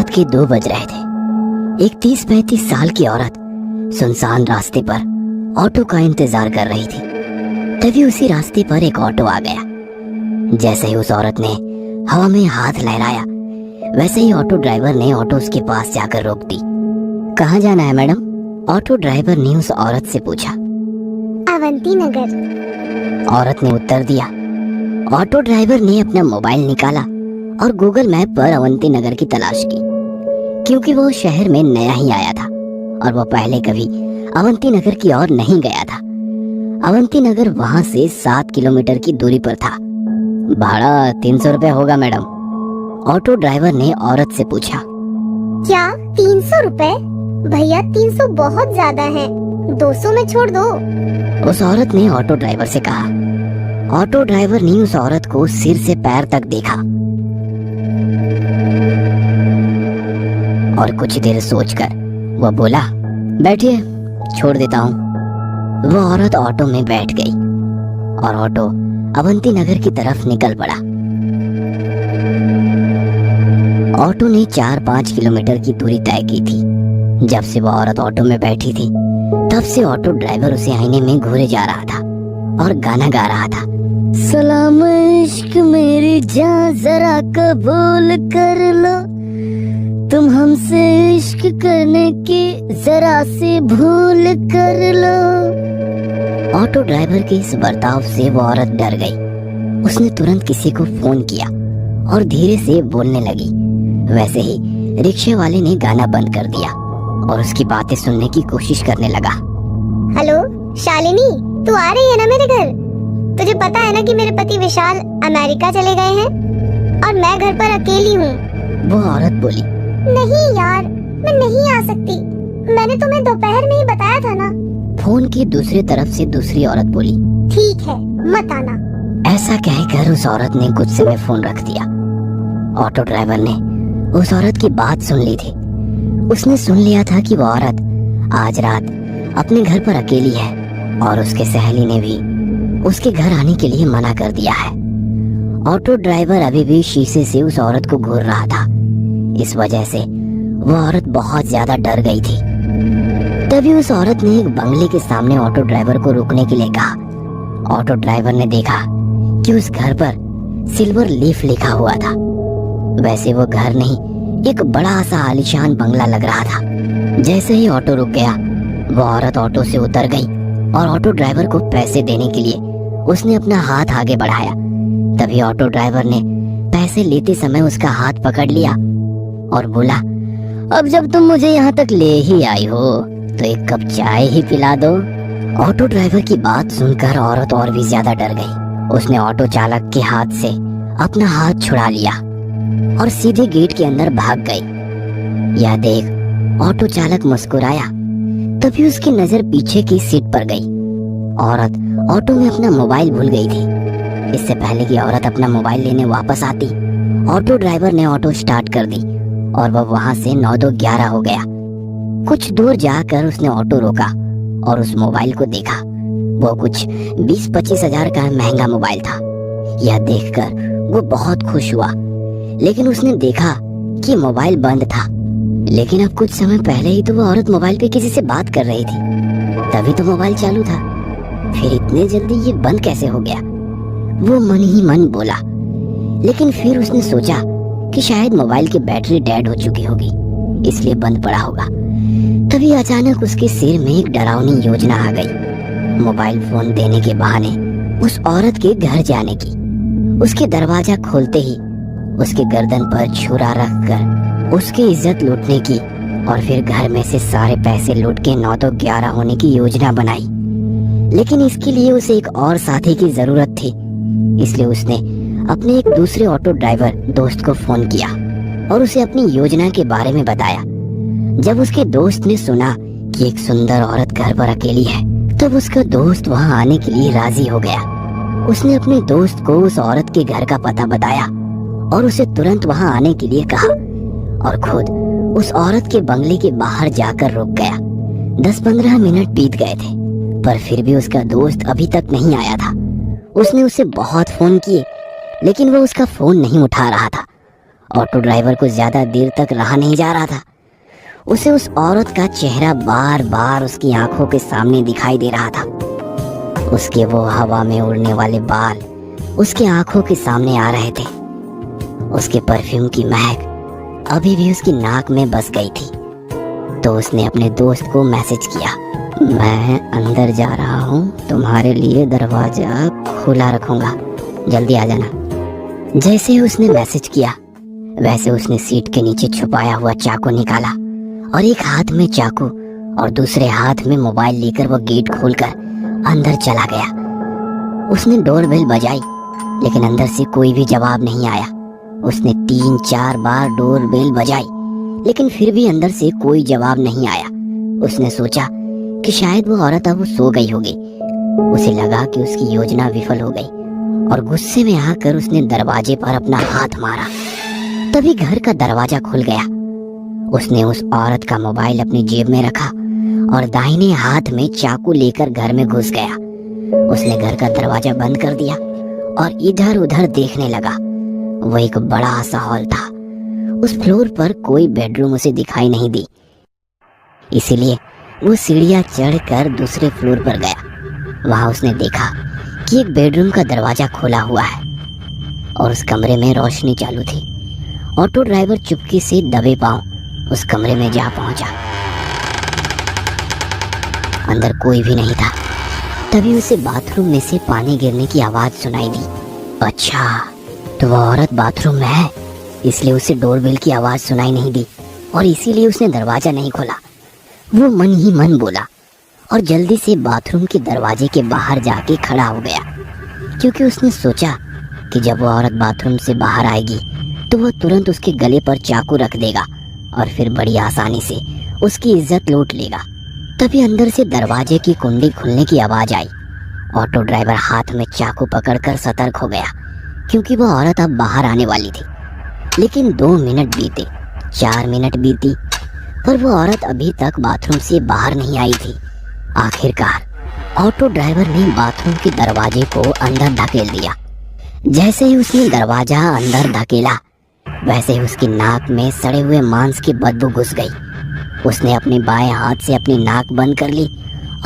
रात के 2 बज रहे थे। एक 30-35 साल की औरत सुनसान रास्ते पर ऑटो का इंतजार कर रही थी। तभी उसी रास्ते पर एक ऑटो आ गया। जैसे ही उस औरत ने हवा में हाथ लहराया, वैसे ही ऑटो ड्राइवर ने ऑटो उसके पास जाकर रोक दी। कहाँ जाना है मैडम? ऑटो ड्राइवर ने उस औरत से पूछा। अवंती नगर। औरत ने उत्तर दिया। ऑटो ड्राइवर ने अपना मोबाइल निकाला और गूगल मैप पर अवंती नगर की तलाश की, क्योंकि वो शहर में नया ही आया था और वो पहले कभी अवंती नगर की ओर नहीं गया था। अवंती नगर वहां से 7 किलोमीटर की दूरी पर था। भाड़ा 300 रुपए होगा मैडम, ऑटो ड्राइवर ने औरत से पूछा। क्या 300 रुपए? भैया 300 बहुत ज्यादा है, 200 में छोड़ दो। उस औरत ने ऑटो ड्राइवर से कहा। ऑटो ड्राइवर ने उस औरत को सिर से पैर तक देखा और कुछ देर सोचकर वो बोला, बैठिए, छोड़ देता हूँ। वो औरत ऑटो में बैठ गई और ऑटो अवंती नगर की तरफ निकल पड़ा। ऑटो ने 4-5 किलोमीटर की दूरी तय की थी। जब से वो औरत ऑटो में बैठी थी, तब से ऑटो ड्राइवर उसे आईने में घूरे जा रहा था और गाना गा रहा था। सलाम इश्क मेरी जान, जरा कबूल कर लो, तुम हमसे इश्क करने की जरा सी भूल कर लो। ऑटो ड्राइवर के इस बर्ताव से वो औरत डर गई। उसने तुरंत किसी को फोन किया और धीरे से बोलने लगी। वैसे ही रिक्शे वाले ने गाना बंद कर दिया और उसकी बातें सुनने की कोशिश करने लगा। हेलो शालिनी, तू आ रही है ना मेरे घर? तुझे पता है ना कि मेरे पति विशाल अमेरिका चले गए हैं और मैं घर पर अकेली हूँ। वो औरत बोली। नहीं यार, मैं नहीं आ सकती, मैंने तुम्हें दोपहर में ही बताया था ना। फोन की दूसरी तरफ से दूसरी औरत बोली। ठीक है, मत आना। ऐसा कहकर उस औरत ने गुस्से में फोन रख दिया। ऑटो ड्राइवर ने उस औरत की बात सुन ली थी। उसने सुन लिया था कि वो औरत आज रात अपने घर पर अकेली है और उसके सहेली ने भी उसके घर आने के लिए मना कर दिया है। ऑटो ड्राइवर अभी भी शीशे से उस औरत को घूर रहा था। इस वजह से वो औरत बहुत ज्यादा डर गई थी। तभी उस औरत ने एक बंगले के सामने ऑटो ड्राइवर को रुकने के लिए कहा। ऑटो ड्राइवर ने देखा कि उस घर पर सिल्वर लीफ लिखा हुआ था। वैसे वो घर नहीं, एक बड़ा सा आलीशान बंगला लग रहा था। जैसे ही ऑटो रुक गया, वो औरत ऑटो से उतर गई और ऑटो ड्राइवर को पैसे देने के लिए उसने अपना हाथ आगे बढ़ाया। तभी ऑटो ड्राइवर ने पैसे लेते समय उसका हाथ पकड़ लिया और बोला, अब जब तुम मुझे यहाँ तक ले ही आई हो तो एक कप चाय ही पिला दो। ऑटो ड्राइवर की बात सुनकर औरत और भी ज्यादा डर गई। उसने ऑटो चालक के हाथ से अपना हाथ छुड़ा लिया और सीधे गेट के अंदर भाग गई। यह देख ऑटो चालक मुस्कुराया। तभी उसकी नजर पीछे की सीट पर गई। औरत ऑटो में अपना मोबाइल भूल गई थी। इससे पहले कि औरत अपना मोबाइल लेने वापस आती, ऑटो ड्राइवर ने ऑटो स्टार्ट कर दी और वह वहां से 9-2-11 हो गया। कुछ दूर जाकर उसने ऑटो रोका और उस मोबाइल को देखा। वो कुछ 20-25 हजार का महंगा मोबाइल था। यह देखकर वो बहुत खुश हुआ, लेकिन उसने देखा कि मोबाइल बंद था। लेकिन अब कुछ समय पहले ही तो वो औरत मोबाइल पे किसी से बात कर रही थी, तभी तो मोबाइल चालू था। फिर इतने जल्दी ये बंद कैसे हो गया? वो मन ही मन बोला। लेकिन फिर उसने सोचा कि शायद मोबाइल की बैटरी डेड हो चुकी होगी, इसलिए बंद पड़ा होगा। तभी अचानक उसके सिर में एक डरावनी योजना आ गई। मोबाइल फोन देने के बहाने उस औरत के घर जाने की। उसके दरवाजा खोलते ही उसके गर्दन पर छुरा रखकर उसकी इज्जत लूटने की और फिर घर में से सारे पैसे लूट के 9-11 होने की योजना बनाई। लेकिन इसके लिए उसे एक और साथी की जरूरत थी, इसलिए उसने अपने एक दूसरे ऑटो ड्राइवर दोस्त को फोन किया और उसे अपनी योजना के बारे में बताया। जब उसके दोस्त ने सुना कि एक सुंदर औरत घर पर अकेली है, तब उसका दोस्त वहां आने के लिए राजी हो गया। उसने अपने दोस्त को उस औरत के घर का पता बताया और उसे तुरंत वहां आने के लिए कहा और खुद उस औरत के बंगले के बाहर जाकर रुक गया। 10-15 मिनट बीत गए थे, पर फिर भी उसका दोस्त अभी तक नहीं आया था। उसने उसे बहुत फोन किए, लेकिन वो उसका फोन नहीं उठा रहा था ऑटो ड्राइवर को ज्यादा देर तक रहा नहीं जा रहा था। उसे उस औरत का चेहरा बार बार उसकी आंखों के सामने दिखाई दे रहा था। उसके वो हवा में उड़ने वाले बाल उसकी आंखों के सामने आ रहे थे। उसके परफ्यूम की महक अभी भी उसकी नाक में बस गई थी। तो उसने अपने दोस्त को मैसेज किया, मैं अंदर जा रहा हूँ, तुम्हारे लिए दरवाजा खुला रखूंगा, जल्दी आ जाना। जैसे ही उसने मैसेज किया वैसे उसने सीट के नीचे छुपाया हुआ चाकू निकाला और एक हाथ में चाकू और दूसरे हाथ में मोबाइल लेकर वो गेट खोलकर अंदर चला गया। उसने डोरबेल बजाई लेकिन अंदर से कोई भी जवाब नहीं आया। उसने 3-4 बार डोरबेल बजाई लेकिन फिर भी अंदर से कोई जवाब नहीं आया। उसने सोचा कि शायद वो औरत अब सो गई होगी। उसे लगा कि उसकी योजना विफल हो गई और गुस्से में आकर उसने दरवाजे पर अपना हाथ मारा। तभी घर का दरवाजा खुल गया। उसने उस औरत का मोबाइल अपनी जेब में रखा और दाहिने हाथ में चाकू लेकर घर में घुस गया। उसने घर का दरवाजा बंद कर दिया और इधर उधर देखने लगा। वो एक बड़ा सा हॉल था। उस फ्लोर पर कोई बेडरूम उसे दिखाई नहीं दी, इसीलिए वो सीढ़ियां चढ़कर दूसरे फ्लोर पर गया। वहां उसने देखा कि एक बेडरूम का दरवाजा खुला हुआ है और उस कमरे में रोशनी चालू थी। ऑटो ड्राइवर चुपके से दबे पांव उस कमरे में जा पहुंचा। अंदर कोई भी नहीं था। तभी उसे बाथरूम में से पानी गिरने की आवाज सुनाई दी। अच्छा, तो वह औरत बाथरूम में है, इसलिए उसे डोरबेल की आवाज सुनाई नहीं दी और इसीलिए उसने दरवाजा नहीं खोला। वो मन ही मन बोला और जल्दी से बाथरूम के दरवाजे के बाहर जाके खड़ा हो गया, क्योंकि उसने सोचा कि जब वो औरत बाथरूम से बाहर आएगी तो वह तुरंत उसके गले पर चाकू रख देगा और फिर बड़ी आसानी से उसकी इज्जत लूट लेगा। तभी अंदर से दरवाजे की कुंडी खुलने की आवाज आई। ऑटो ड्राइवर हाथ में चाकू पकड़कर सतर्क हो गया, क्योंकि वह औरत अब बाहर आने वाली थी। लेकिन 2 मिनट बीते, 4 मिनट बीती, पर वो औरत अभी तक बाथरूम से बाहर नहीं आई थी। आखिरकार ऑटो ड्राइवर ने बाथरूम के दरवाजे को अंदर धकेल दिया। जैसे ही उसने दरवाजा अंदर धकेला वैसे ही उसकी नाक में सड़े हुए मांस की बदबू घुस गई। उसने अपने बाएं हाथ से अपनी नाक बंद कर ली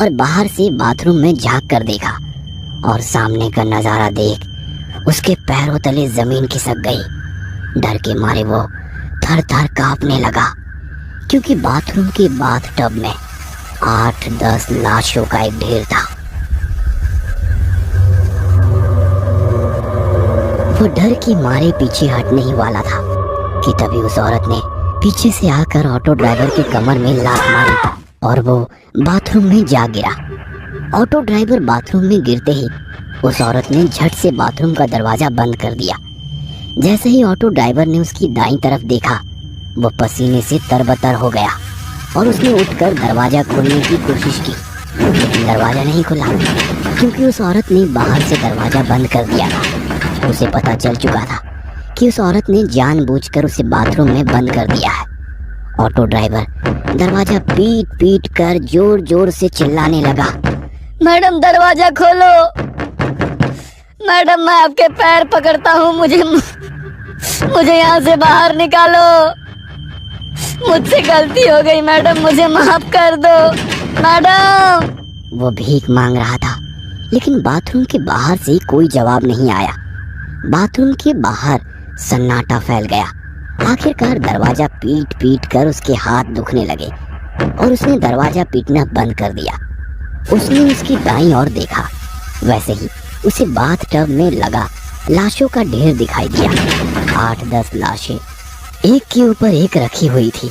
और बाहर से बाथरूम में झांक कर देखा और सामने का नजारा देख उसके पैरों तले जमीन खिसक गई। डर के मारे वो थर थर कांपने लगा, क्योंकि बाथरूम के बाथटब में 8-10 लाशों का एक ढेर था। वो डर के मारे पीछे हटने ही वाला था कि तभी उस औरत ने पीछे से आकर ऑटो ड्राइवर की कमर में लात मारी और वो बाथरूम में जा गिरा। ऑटो ड्राइवर बाथरूम में गिरते ही उस औरत ने झट से बाथरूम का दरवाजा बंद कर दिया। जैसे ही ऑटो ड्राइवर ने उसकी दाईं तरफ देखा वो पसीने से तरबतर हो गया और उसने उठकर दरवाजा खोलने की कोशिश की, लेकिन दरवाजा नहीं खुला, क्योंकि उस औरत ने बाहर से दरवाजा बंद कर दिया था। उसे पता चल चुका था कि उस औरत ने जानबूझकर उसे बाथरूम में बंद कर दिया है। ऑटो ड्राइवर दरवाजा पीट पीट कर जोर जोर से चिल्लाने लगा, मैडम दरवाजा खोलो, मैडम मैं आपके पैर पकड़ता हूँ, मुझे यहाँ से बाहर निकालो, मुझसे गलती हो गई मैडम, मुझे माफ कर दो मैडम। वो भीख मांग रहा था, लेकिन बाथरूम के बाहर से कोई जवाब नहीं आया। बाथरूम के बाहर सन्नाटा फैल गया। आखिरकार दरवाजा पीट पीट कर उसके हाथ दुखने लगे और उसने दरवाजा पीटना बंद कर दिया। उसने उसकी दाईं ओर देखा, वैसे ही उसे बाथटब में लगा लाशों का ढेर दिखाई दिया। 8-10 लाशें एक के ऊपर एक रखी हुई थी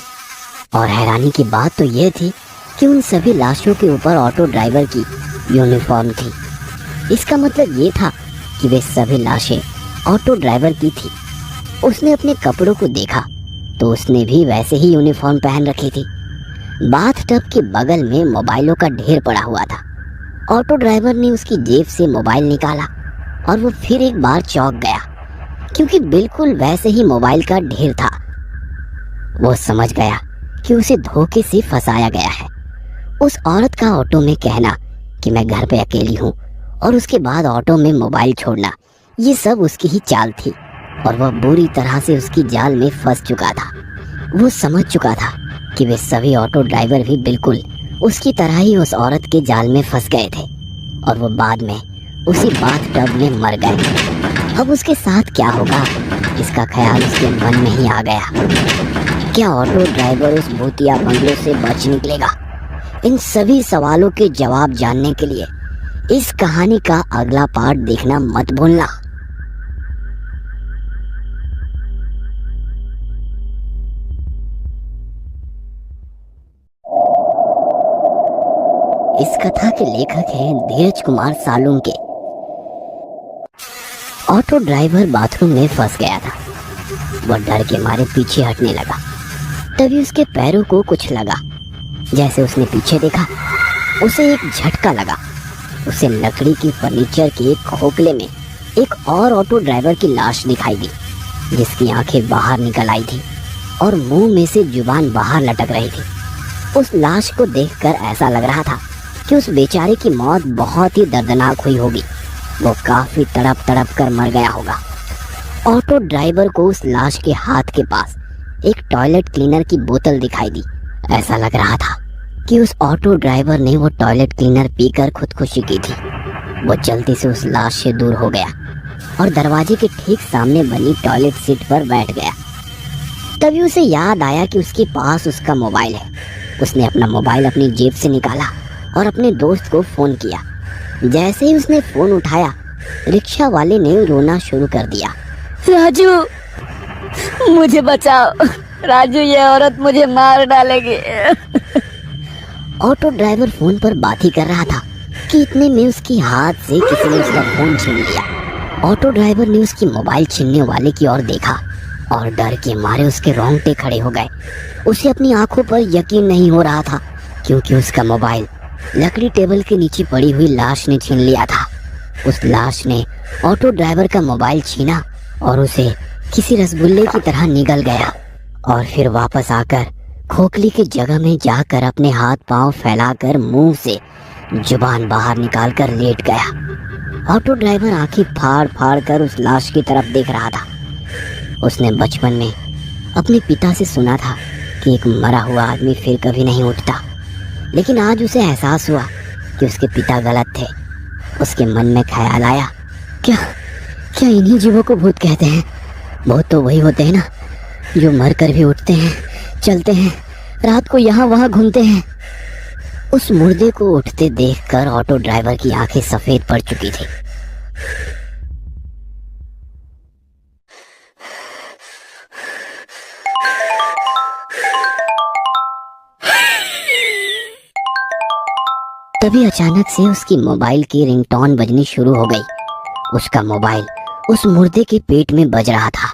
और हैरानी की बात तो यह थी कि उन सभी लाशों के ऊपर ऑटो ड्राइवर की यूनिफॉर्म थी। इसका मतलब ये था कि वे सभी लाशें ऑटो ड्राइवर की थी। उसने अपने कपड़ों को देखा तो उसने भी वैसे ही यूनिफॉर्म पहन रखी थी। बाथटब के बगल में मोबाइलों का ढेर पड़ा हुआ था। ऑटो ड्राइवर ने उसकी जेब से मोबाइल निकाला और वो फिर एक बार चौंक गया, क्योंकि बिल्कुल वैसे ही मोबाइल का ढेर था। वो समझ गया कि उसे धोखे से फंसाया गया है। उस औरत का ऑटो में कहना कि मैं घर पे अकेली हूँ और उसके बाद ऑटो में मोबाइल छोड़ना, ये सब उसकी ही चाल थी। और वह बुरी तरह से उसकी जाल में फंस चुका था। वो समझ चुका था कि वे सभी ऑटो ड्राइवर भी बिल्कुल उसकी तरह ही उस औरत के जाल में फंस गए थे और वो बाद में उसी बाथटब में मर गए। अब उसके साथ क्या होगा, इसका ख्याल उसके मन में ही आ गया। क्या ऑटो ड्राइवर उस भूतिया बंगले से बच निकलेगा? इन सभी सवालों के जवाब जानने के लिए इस कहानी का अगला पार्ट देखना मत भूलना। इस कथा के लेखक हैं Dhiraj Kumar Salunke. Auto driver bathroom में फंस गया था। वह डर के मारे पीछे हटने लगा। तभी उसके पैरों को कुछ लगा। जैसे उसने पीछे देखा, उसे एक झटका लगा। उसे लकड़ी की फर्नीचर के एक खोखले में एक और ऑटो ड्राइवर की लाश दिखाई दी, जिसकी आंखें बाहर निकल आई थी और मुंह में से जुबान बाहर लटक रही थी। उस लाश को देखकर ऐसा लग रहा था कि उस बेचारे की मौत बहुत ही दर्दनाक हुई होगी। वो काफी तड़प तड़प कर मर गया होगा। ऑटो ड्राइवर को उस लाश के हाथ के पास एक टॉयलेट क्लीनर की बोतल दिखाई दी। ऐसा लग रहा था कि उस ऑटो ड्राइवर ने वो टॉयलेट क्लीनर पीकर खुदकुशी की थी। वो जल्दी से उस लाश से दूर हो गया और दरवाजे के ठीक सामने बनी टॉयलेट सीट पर बैठ गया। तभी उसे याद आया कि उसके पास उसका मोबाइल है। उसने अपना मोबाइल अपनी जेब से निकाला और अपने दोस्त को फोन किया। जैसे ही उसने फोन उठाया, रिक्शा वाले ने रोना शुरू कर दिया। राजू, मुझे बचाओ। राजू, ये औरत मुझे मार डालेगी। ऑटो ड्राइवर फोन पर बात ही कर रहा था कि इतने में उसकी हाथ से किसी ने उसका फोन छीन लिया। ऑटो ड्राइवर ने उसकी मोबाइल छीनने वाले की ओर देखा और डर के मारे उसके रोंगटे खड़े हो गए। उसे अपनी आंखों पर यकीन नहीं हो रहा था, क्योंकि उसका मोबाइल लकड़ी टेबल के नीचे पड़ी हुई लाश ने छीन लिया था। उस लाश ने ऑटो ड्राइवर का मोबाइल छीना और उसे किसी रसगुल्ले की तरह निगल गया और फिर वापस आकर खोखली की जगह में जाकर अपने हाथ पांव फैलाकर मुंह से जुबान बाहर निकालकर लेट गया। ऑटो ड्राइवर आंखें फाड़ फाड़ कर उस लाश की तरफ देख रहा था। उसने बचपन में अपने पिता से सुना था कि एक मरा हुआ आदमी फिर कभी नहीं उठता, लेकिन आज उसे एहसास हुआ कि उसके पिता गलत थे। उसके मन में ख्याल आया, क्या इन्हीं जीवों को भूत कहते हैं? भूत तो वही होते हैं ना, जो मर कर भी उठते हैं, चलते हैं, रात को यहाँ वहाँ घूमते हैं। उस मुर्दे को उठते देखकर ऑटो ड्राइवर की आंखें सफेद पड़ चुकी थी। तभी अचानक से उसकी मोबाइल की रिंगटोन बजनी शुरू हो गई। उसका मोबाइल उस मुर्दे के पेट में बज रहा था।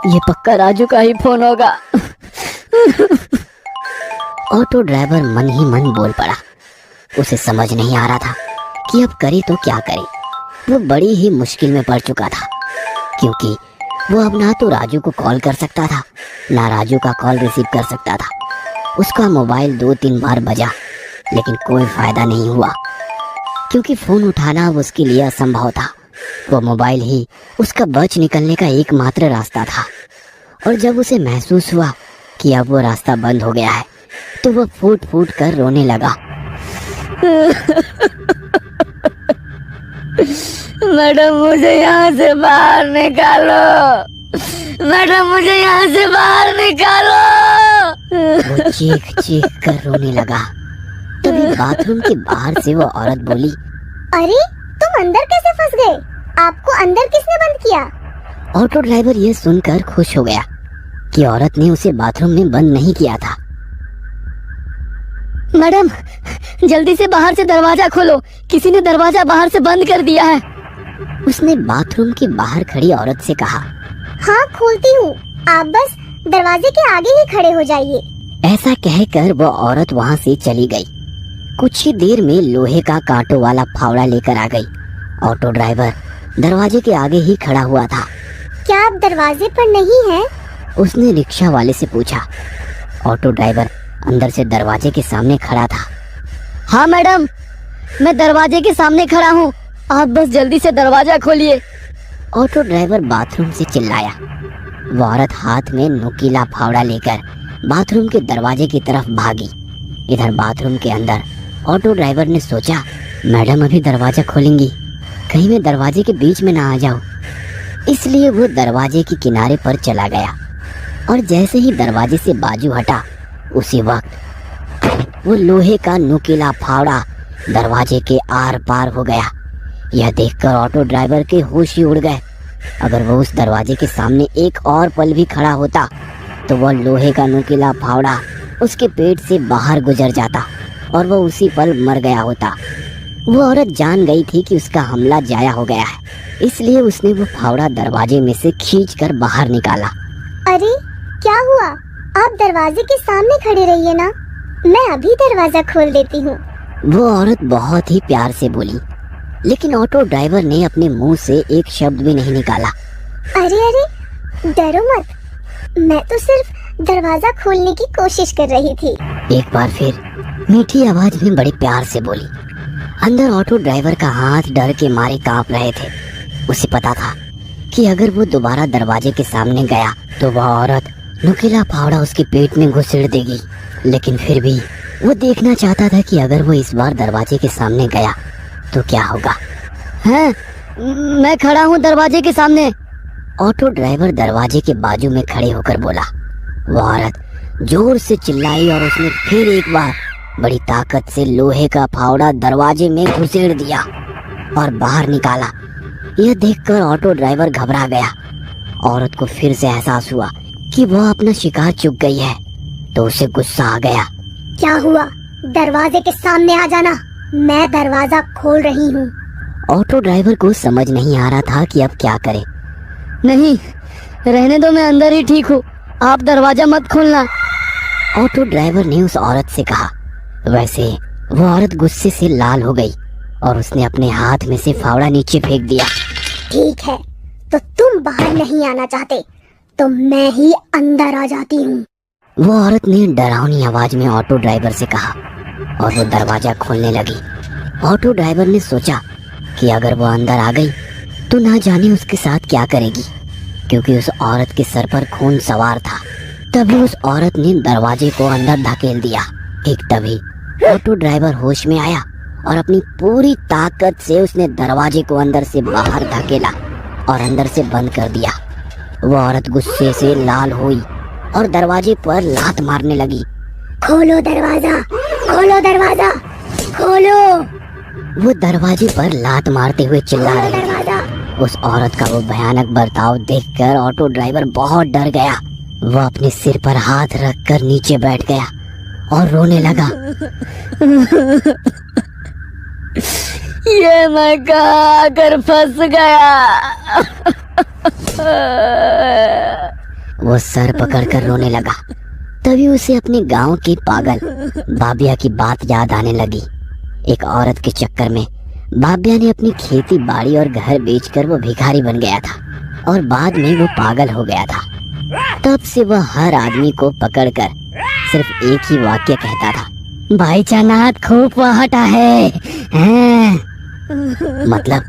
ये पक्का राजू का ही फोन होगा। ऑटो ड्राइवर मन ही मन बोल पड़ा। उसे समझ नहीं आ रहा था कि अब करे तो क्या करे। वो बड़ी ही मुश्किल में पड़ चुका था, क्योंकि वो अब ना तो राजू को कॉल कर सकता था, ना राजू का कॉल रिसीव कर सकता था। उसका मोबाइल 2-3 बार बजा, लेकिन कोई फायदा नहीं हुआ, क्योंकि फोन उठाना अब उसके लिए असंभव था। वो मोबाइल ही उसका बच निकलने का एकमात्र रास्ता था। और जब उसे महसूस हुआ कि अब वो रास्ता बंद हो गया है, तो वो फूट फूट कर रोने लगा। मैडम, मुझे यहाँ से बाहर निकालो। मैडम, मुझे यहाँ से बाहर निकालो। वो चीख चीख कर रोने लगा। तभी बाथरूम के बाहर से वो औरत बोली, अरे तुम अंदर कैसे फंस गए? आपको अंदर किसने बंद किया? ऑटो ड्राइवर ये सुनकर खुश हो गया कि औरत ने उसे बाथरूम में बंद नहीं किया था। मैडम, जल्दी से बाहर से दरवाजा खोलो, किसी ने दरवाजा बाहर से बंद कर दिया है। उसने बाथरूम के बाहर खड़ी औरत से कहा। हाँ, खोलती हूँ, आप बस दरवाजे के आगे ही खड़े हो जाइए। ऐसा कहकर वो औरत वहाँ से चली गई। कुछ ही देर में लोहे का कांटों वाला फावड़ा लेकर आ गई। ऑटो ड्राइवर दरवाजे के आगे ही खड़ा हुआ था। क्या आप दरवाजे पर नहीं हैं? उसने रिक्शा वाले से पूछा। ऑटो ड्राइवर अंदर से दरवाजे के सामने खड़ा था। हाँ मैडम, मैं दरवाजे के सामने खड़ा हूँ, आप बस जल्दी से दरवाजा खोलिए। ऑटो ड्राइवर बाथरूम से चिल्लाया। वो औरत हाथ में नुकीला फावड़ा लेकर बाथरूम के दरवाजे की तरफ भागी। इधर बाथरूम के अंदर ऑटो ड्राइवर ने सोचा, मैडम अभी दरवाजा खोलेंगी, कहीं मैं दरवाजे के बीच में ना आ जाऊं। इसलिए वो दरवाजे के किनारे पर चला गया और जैसे ही दरवाजे से बाजू हटा, उसी वक्त वो लोहे का नुकीला फावड़ा दरवाजे के आर पार हो गया। यह देखकर ऑटो ड्राइवर के होश ही उड़ गए। अगर वो उस दरवाजे के सामने एक और पल भी खड़ा होता तो वह लोहे का नुकीला फावड़ा उसके पेट से बाहर गुजर जाता और वह उसी पल मर गया होता। वो औरत जान गई थी कि उसका हमला जाया हो गया है, इसलिए उसने वो फावड़ा दरवाजे में से खींचकर बाहर निकाला। अरे क्या हुआ? आप दरवाजे के सामने खड़े रहिए ना, मैं अभी दरवाजा खोल देती हूँ। वो औरत बहुत ही प्यार से बोली, लेकिन ऑटो ड्राइवर ने अपने मुंह से एक शब्द भी नहीं निकाला। अरे अरे डरो मत, मैं तो सिर्फ दरवाजा खोलने की कोशिश कर रही थी। एक बार फिर मीठी आवाज में बड़े प्यार से बोली। अंदर ऑटो ड्राइवर का हाथ डर के मारे कांप रहे थे। उसे पता था कि अगर वो दोबारा दरवाजे के सामने गया तो वह औरत नुकीला फावड़ा उसके पेट में घुसेड़ देगी। लेकिन फिर भी वो देखना चाहता था कि अगर वो इस बार दरवाजे के सामने गया तो क्या होगा। हैं? मैं खड़ा हूँ दरवाजे के सामने, ऑटो ड्राइवर दरवाजे के बाजू में खड़े होकर बोला। वो औरत जोर से चिल्लाई और उसने फिर एक बार बड़ी ताकत से लोहे का फावड़ा दरवाजे में घुसेड़ दिया और बाहर निकाला। यह देखकर ऑटो ड्राइवर घबरा गया। औरत को फिर से एहसास हुआ कि वह अपना शिकार चूक गई है, तो उसे गुस्सा आ गया। क्या हुआ? दरवाजे के सामने आ जाना, मैं दरवाजा खोल रही हूँ। ऑटो ड्राइवर को समझ नहीं आ रहा था कि अब क्या करे। नहीं, रहने दो, मैं अंदर ही ठीक हूँ, आप दरवाजा मत खोलना, ऑटो ड्राइवर ने उस औरत से कहा। वैसे वो औरत गुस्से से लाल हो गई और उसने अपने हाथ में से फावड़ा नीचे फेंक दिया। ठीक है, तो तुम बाहर नहीं आना चाहते तो मैं ही अंदर आ जाती हूँ। वो औरत ने डरावनी आवाज में ऑटो ड्राइवर से कहा और वो दरवाजा खोलने लगी। ऑटो ड्राइवर ने सोचा कि अगर वो अंदर आ गई तो ना जाने उसके साथ क्या करेगी, क्योंकि उस औरत के सर पर खून सवार था। तभी उस औरत ने दरवाजे को अंदर धकेल दिया। ठीक तभी ऑटो ड्राइवर होश में आया और अपनी पूरी ताकत से उसने दरवाजे को अंदर से बाहर धकेला और अंदर से बंद कर दिया। वो औरत गुस्से से लाल हुई और दरवाजे पर लात मारने लगी। खोलो दरवाजा, खोलो दरवाजा, खोलो। वो दरवाजे पर लात मारते हुए चिल्ला रही थी। उस औरत का वो भयानक बर्ताव देखकर ऑटो ड्राइवर बहुत डर गया। वो अपने सिर पर हाथ रखकर नीचे बैठ गया और रोने लगा। ये मैं कहाँ आकर फंस गया। वो सर पकड़कर रोने लगा। तभी उसे अपने गांव के पागल बाबिया की बात याद आने लगी। एक औरत के चक्कर में बाबिया ने अपनी खेती बाड़ी और घर बेचकर वो भिखारी बन गया था और बाद में वो पागल हो गया था। तब से वह हर आदमी को पकड़कर सिर्फ एक ही वाक्य कहता था, भाई चानात खूब वहाटा है। मतलब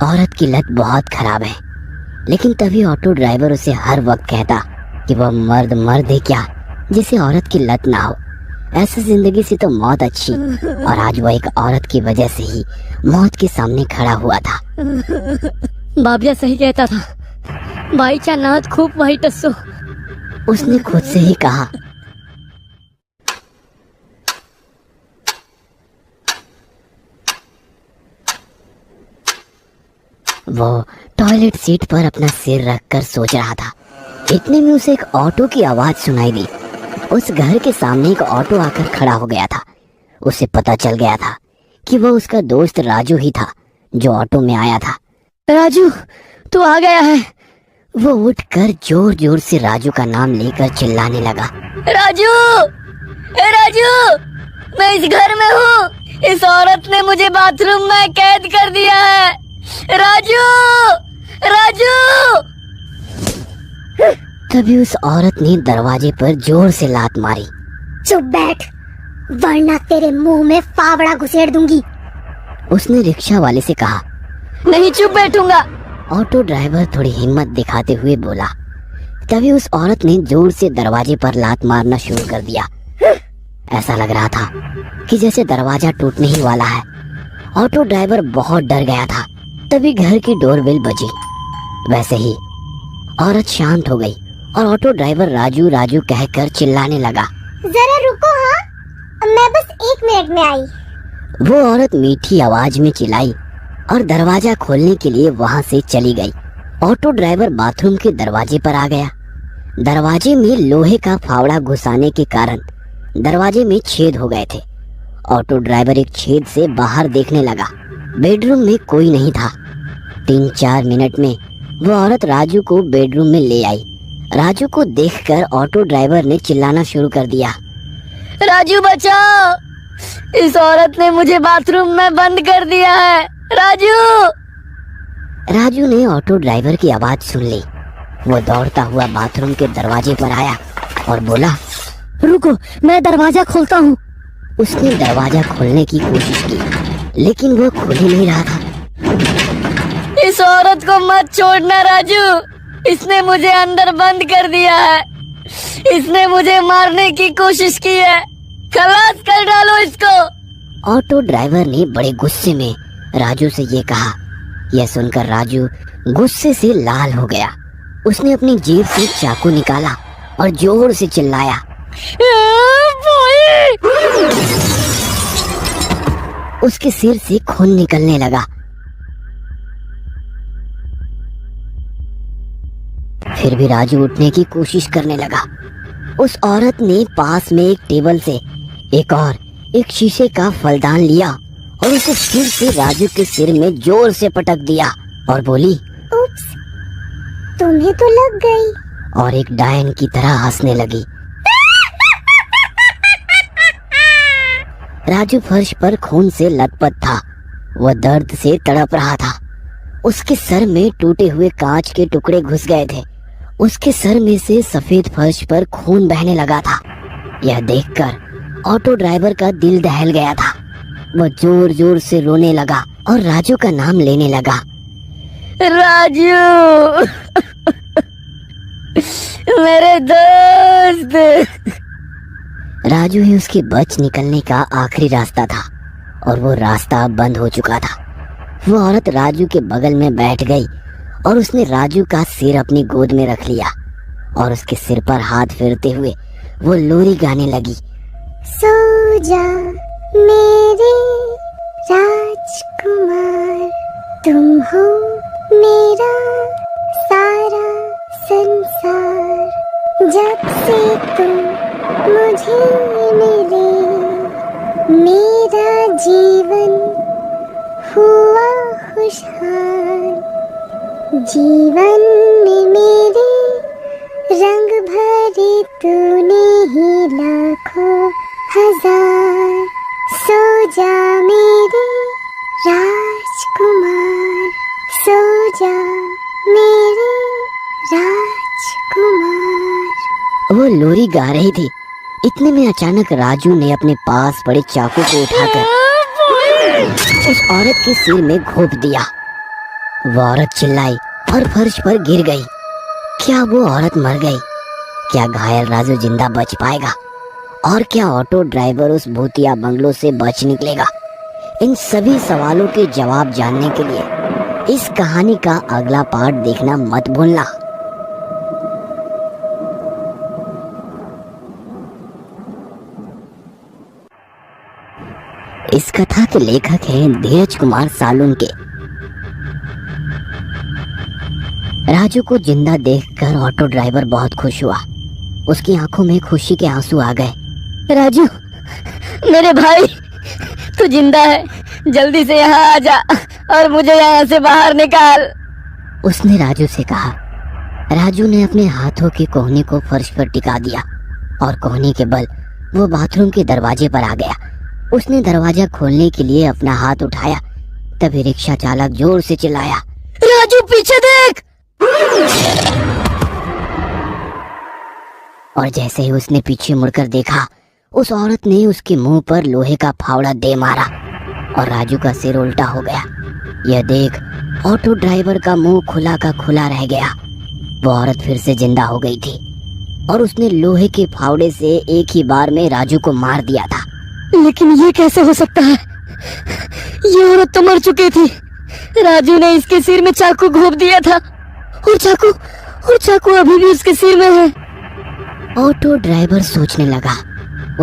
औरत की लत बहुत खराब है। लेकिन तभी ऑटो ड्राइवर उसे हर वक्त कहता कि वह मर्द है क्या जिसे औरत की लत ना हो। ऐसी जिंदगी से तो मौत अच्छी। और आज वह एक औरत की वजह से ही मौत के सामने खड़ा हुआ था। बाबिया सही कहता था, भाई चानात खूब वही टस्सो, उसने खुद से ही कहा। वो टॉयलेट सीट पर अपना सिर रखकर सोच रहा था। इतने में उसे एक ऑटो की आवाज सुनाई दी। उस घर के सामने एक ऑटो आकर खड़ा हो गया था। उसे पता चल गया था कि वो उसका दोस्त राजू ही था जो ऑटो में आया था। राजू तू आ गया है। वो उठकर जोर जोर से राजू का नाम लेकर चिल्लाने लगा। राजू, राजू, मैं इस घर में हूँ। इस औरत ने मुझे बाथरूम में कैद कर दिया है। राजू, राजू। तभी उस औरत ने दरवाजे पर जोर से लात मारी। चुप बैठ, वरना तेरे मुंह में फावड़ा घुसेड़ दूंगी। उसने रिक्शा वाले से कहा। नहीं चुप बैठूंगा। ऑटो ड्राइवर थोड़ी हिम्मत दिखाते हुए बोला। तभी उस औरत ने जोर से दरवाजे पर लात मारना शुरू कर दिया। ऐसा लग रहा था कि जैसे दरवाजा टूटने ही वाला है। ऑटो ड्राइवर बहुत डर गया था। तभी घर की डोरबेल बजी। वैसे ही औरत शांत हो गई और ऑटो ड्राइवर राजू राजू कहकर चिल्लाने लगा। जरा रुको, हाँ, मैं बस 1 मिनट में आई। वो औरत मीठी आवाज में चिल्लाई और दरवाजा खोलने के लिए वहां से चली गई। ऑटो ड्राइवर बाथरूम के दरवाजे पर आ गया। दरवाजे में लोहे का फावड़ा घुसाने के कारण दरवाजे में छेद हो गए थे। ऑटो ड्राइवर एक छेद से बाहर देखने लगा। बेडरूम में कोई नहीं था। 3-4 मिनट में वो औरत राजू को बेडरूम में ले आई। राजू को देखकर ऑटो ड्राइवर ने चिल्लाना शुरू कर दिया। राजू बचाओ, इस औरत ने मुझे बाथरूम में बंद कर दिया है। राजू! राजू ने ऑटो ड्राइवर की आवाज सुन ली। वो दौड़ता हुआ बाथरूम के दरवाजे पर आया और बोला, रुको, मैं दरवाजा खोलता हूँ। उसने दरवाजा खोलने की कोशिश की लेकिन वो खुल ही नहीं रहा था। इस औरत को मत छोड़ना राजू, इसने मुझे अंदर बंद कर दिया है। इसने मुझे मारने की कोशिश की है, खलास कर डालो इसको। ऑटो ड्राइवर ने बड़े गुस्से में राजू से ये कहा। यह सुनकर राजू गुस्से से लाल हो गया। उसने अपनी जेब से चाकू निकाला और जोर से चिल्लाया। उसके सिर से खून निकलने लगा। फिर भी राजू उठने की कोशिश करने लगा। उस औरत ने पास में एक टेबल से एक शीशे का फलदान लिया और उसे फिर से राजू के सिर में जोर से पटक दिया और बोली, उप्स, तुम्हें तो लग गई। और एक डायन की तरह हंसने लगी। राजू फर्श पर खून से लथपथ था। वह दर्द से तड़प रहा था। उसके सर में टूटे हुए कांच के टुकड़े घुस गए थे। उसके सर में से सफेद फर्श पर खून बहने लगा था। यह देखकर ऑटो ड्राइवर का दिल दहल गया था। वह जोर जोर से रोने लगा और राजू का नाम लेने लगा। राजू, मेरे दोस्त। राजू ही उसके बच निकलने का आखिरी रास्ता था और वो रास्ता अब बंद हो चुका था। वो औरत राजू के बगल में बैठ गई और उसने राजू का सिर अपनी गोद में रख लिया और उसके सिर पर हाथ फेरते हुए वो लोरी गाने लगी। सो जा मेरे राजकुमार, तुम हो मेरा सारा संसार। जब से तुम मुझे मिले, मेरा जीवन हुआ खुशहाल। जीवन में मेरे रंग भरे तूने ही लाखों हजार। सो जा मेरे राजकुमार, सो जा मेरे राजकुमार। वो लोरी गा रही थी। इतने में अचानक राजू ने अपने पास पड़े चाकू को उठाकर उस औरत के सिर में घोंप दिया। वो औरत चिल्लाई और फर्श पर गिर गई। क्या वो औरत मर गई? क्या घायल राजू जिंदा बच पाएगा? और क्या ऑटो ड्राइवर उस भूतिया बंगलों से बच निकलेगा? इन सभी सवालों के जवाब जानने के लिए इस कहानी का अगला पार्ट देखना मत भूलना। इस कथा के लेखक हैं धीरज कुमार सालुंके। राजू को जिंदा देखकर ऑटो ड्राइवर बहुत खुश हुआ। उसकी आंखों में खुशी के आंसू आ गए। राजू, मेरे भाई, तू जिंदा है। जल्दी से यहाँ आ जा और मुझे यहाँ से बाहर निकाल। उसने राजू से कहा। राजू ने अपने हाथों के कोहनी को फर्श पर टिका दिया और कोहनी के बल वो बाथरूम के दरवाजे पर आ गया। उसने दरवाजा खोलने के लिए अपना हाथ उठाया। तभी रिक्शा चालक जोर से चिल्लाया, राजू पीछे देख। और जैसे ही उसने पीछे मुड़कर देखा, उस औरत ने उसके मुंह पर लोहे का फावड़ा दे मारा और राजू का सिर उल्टा हो गया। यह देख ऑटो ड्राइवर का मुंह खुला का खुला रह गया। वो औरत फिर से जिंदा हो गई थी और उसने लोहे के फावड़े से एक ही बार में राजू को मार दिया था। लेकिन ये कैसे हो सकता है? ये औरत तो मर चुकी थी। राजू ने इसके सिर में चाकू घोंप दिया था और चाकू अभी भी उसके सिर में है। ऑटो ड्राइवर सोचने लगा।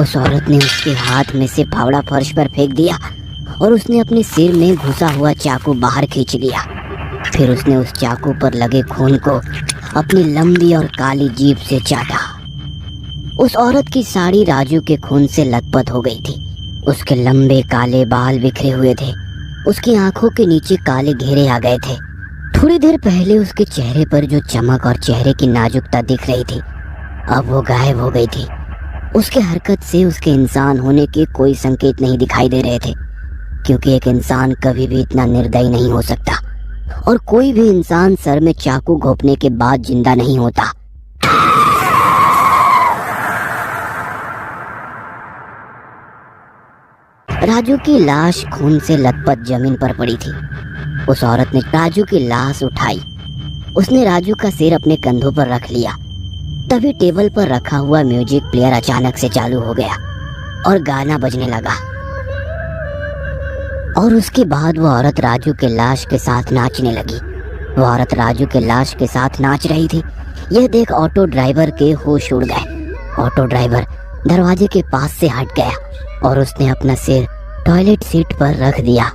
उस औरत ने उसके हाथ में से फावड़ा फर्श पर फेंक दिया और उसने अपने सिर में घुसा हुआ चाकू बाहर खींच लिया। फिर उसने उस चाकू पर लगे खून को अपनी लंबी और काली जीभ से चाटा। उस औरत की साड़ी राजू के खून से लथपथ हो गई थी। उसके लंबे काले बाल बिखरे हुए थे। उसकी आंखों के नीचे काले घेरे आ गए थे। थोड़ी देर पहले उसके चेहरे पर जो चमक और चेहरे की नाजुकता दिख रही थी, अब वो गायब हो गई थी। उसके हरकत से उसके इंसान होने के कोई संकेत नहीं दिखाई दे रहे थे, क्योंकि एक इंसान कभी भी इतना निर्दयी नहीं हो सकता और कोई भी इंसान सर में चाकू घोंपने के बाद जिंदा नहीं होता। राजू की लाश खून से लथपथ जमीन पर पड़ी थी। उस औरत ने राजू की लाश उठाई। उसने राजू का सिर अपने कंधों पर रख लिया। तभी टेबल पर रखा हुआ म्यूजिक प्लेयर अचानक से चालू हो गया और गाना बजने लगा। और उसके बाद वो औरत राजू के लाश के साथ नाचने लगी। वो औरत राजू के लाश के साथ नाच रही थी। यह देख ऑटो ड्राइवर के होश उड़ गए। ऑटो ड्राइवर दरवाजे के पास से हट गया और उसने अपना सिर टॉयलेट सीट पर रख दिया।